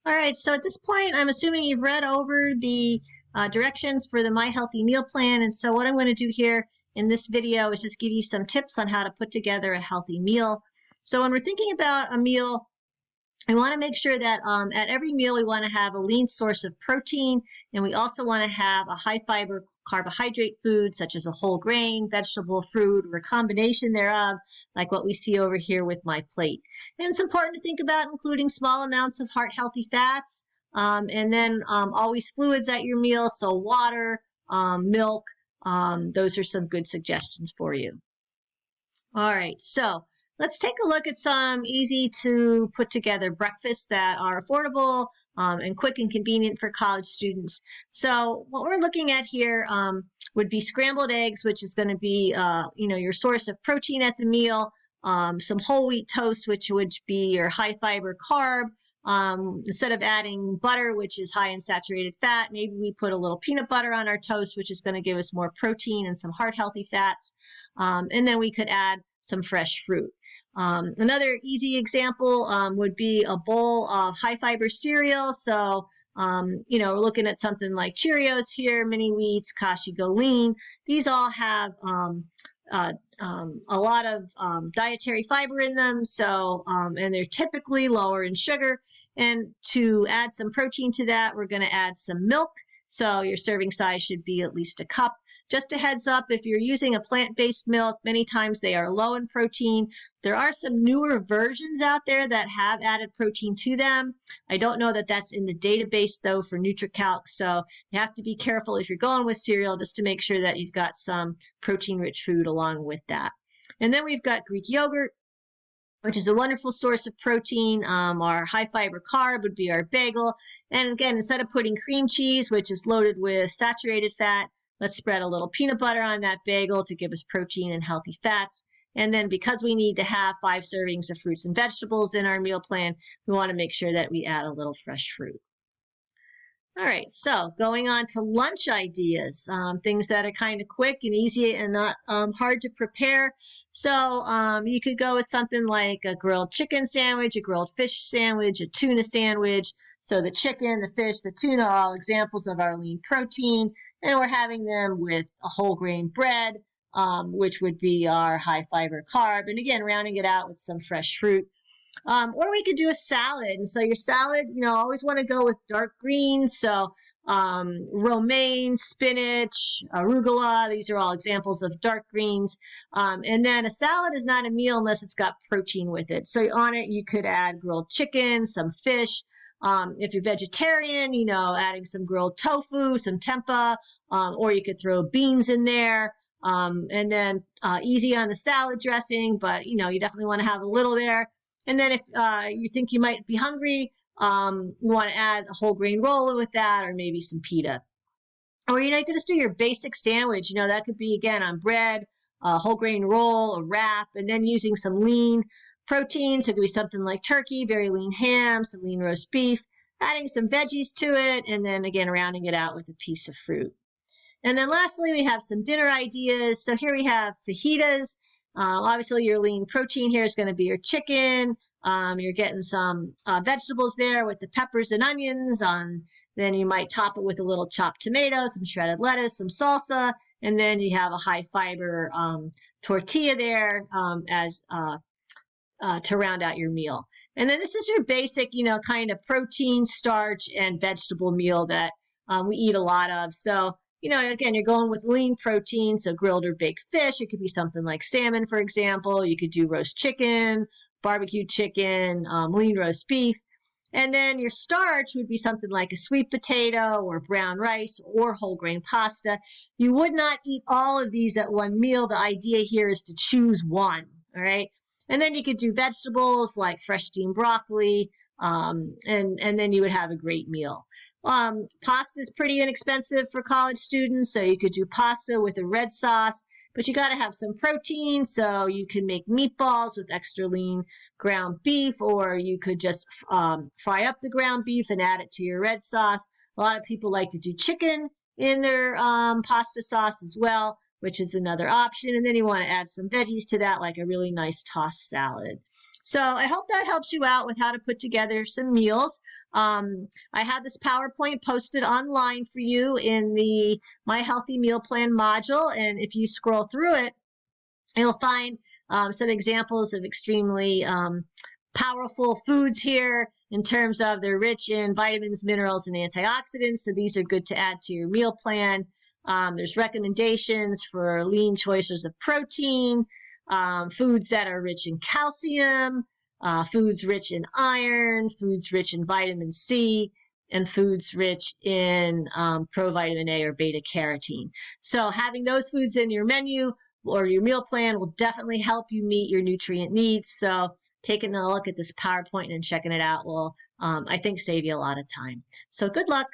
All right, so at this point, I'm assuming you've read over the directions for the My Healthy Meal Plan. And so what I'm going to do here in this video is just give you some tips on how to put together a healthy meal. So when we're thinking about a meal, we want to make sure that at every meal we want to have a lean source of protein, and we also want to have a high fiber carbohydrate food such as a whole grain, vegetable, fruit, or a combination thereof, like what we see over here with my plate. And it's important to think about including small amounts of heart healthy fats, and then always fluids at your meal, so water, milk. Those are some good suggestions for you. All right, so let's take a look at some easy to put together breakfasts that are affordable and quick and convenient for college students. So what we're looking at here would be scrambled eggs, which is going to be your source of protein at the meal. Some whole wheat toast, which would be your high fiber carb. Instead of adding butter, which is high in saturated fat, maybe we put a little peanut butter on our toast, which is going to give us more protein and some heart healthy fats. And then we could add some fresh fruit. Another easy example would be a bowl of high fiber cereal. So, we're looking at something like Cheerios here, mini wheats, Kashi Go Lean. These all have a lot of dietary fiber in them. So, and they're typically lower in sugar. And to add some protein to that, we're going to add some milk. So your serving size should be at least a cup. Just a heads up, if you're using a plant-based milk, many times they are low in protein. There are some newer versions out there that have added protein to them. I don't know that that's in the database, though, for NutriCalc, so you have to be careful if you're going with cereal just to make sure that you've got some protein-rich food along with that. And then we've got Greek yogurt, which is a wonderful source of protein. Our high fiber carb would be our bagel. And again, instead of putting cream cheese, which is loaded with saturated fat, let's spread a little peanut butter on that bagel to give us protein and healthy fats. And then because we need to have 5 servings of fruits and vegetables in our meal plan, we want to make sure that we add a little fresh fruit. All right, so going on to lunch ideas, things that are kind of quick and easy and not hard to prepare. So you could go with something like a grilled chicken sandwich, a grilled fish sandwich, a tuna sandwich. So the chicken, the fish, the tuna are all examples of our lean protein, and we're having them with a whole grain bread, which would be our high fiber carb, and again, rounding it out with some fresh fruit. Or we could do a salad. And so your salad, always want to go with dark greens. So romaine, spinach, arugula, these are all examples of dark greens. And then a salad is not a meal unless it's got protein with it. So on it, you could add grilled chicken, some fish. If you're vegetarian, adding some grilled tofu, some tempeh, or you could throw beans in there. And then easy on the salad dressing, but you definitely want to have a little there. And then if you think you might be hungry, you want to add a whole grain roll with that, or maybe some pita. Or, you could just do your basic sandwich. That could be, again, on bread, a whole grain roll, a wrap, and then using some lean protein. So it could be something like turkey, very lean ham, some lean roast beef, adding some veggies to it, and then, again, rounding it out with a piece of fruit. And then lastly, we have some dinner ideas. So here we have fajitas. Obviously, your lean protein here is going to be your chicken. You're getting some vegetables there with the peppers and onions. Then you might top it with a little chopped tomato, some shredded lettuce, some salsa, and then you have a high fiber tortilla there to round out your meal. And then this is your basic, kind of protein, starch, and vegetable meal that we eat a lot of. So again, you're going with lean protein, so grilled or baked fish. It could be something like salmon, for example. You could do roast chicken, barbecue chicken, lean roast beef. And then your starch would be something like a sweet potato or brown rice or whole grain pasta. You would not eat all of these at one meal. The idea here is to choose one, all right? And then you could do vegetables like fresh steamed broccoli, and then you would have a great meal. Pasta is pretty inexpensive for college students, so you could do pasta with a red sauce, but you got to have some protein, so you can make meatballs with extra lean ground beef, or you could just fry up the ground beef and add it to your red sauce. A lot of people like to do chicken in their pasta sauce as well, which is another option. And then you want to add some veggies to that, like a really nice tossed salad. So I hope that helps you out with how to put together some meals. I have this PowerPoint posted online for you in the My Healthy Meal Plan module. And if you scroll through it, you'll find some examples of extremely powerful foods here in terms of they're rich in vitamins, minerals, and antioxidants. So these are good to add to your meal plan. There's recommendations for lean choices of protein, foods that are rich in calcium, foods rich in iron, foods rich in vitamin C, and foods rich in provitamin A or beta carotene. So having those foods in your menu or your meal plan will definitely help you meet your nutrient needs. So taking a look at this PowerPoint and checking it out will, I think, save you a lot of time. So good luck.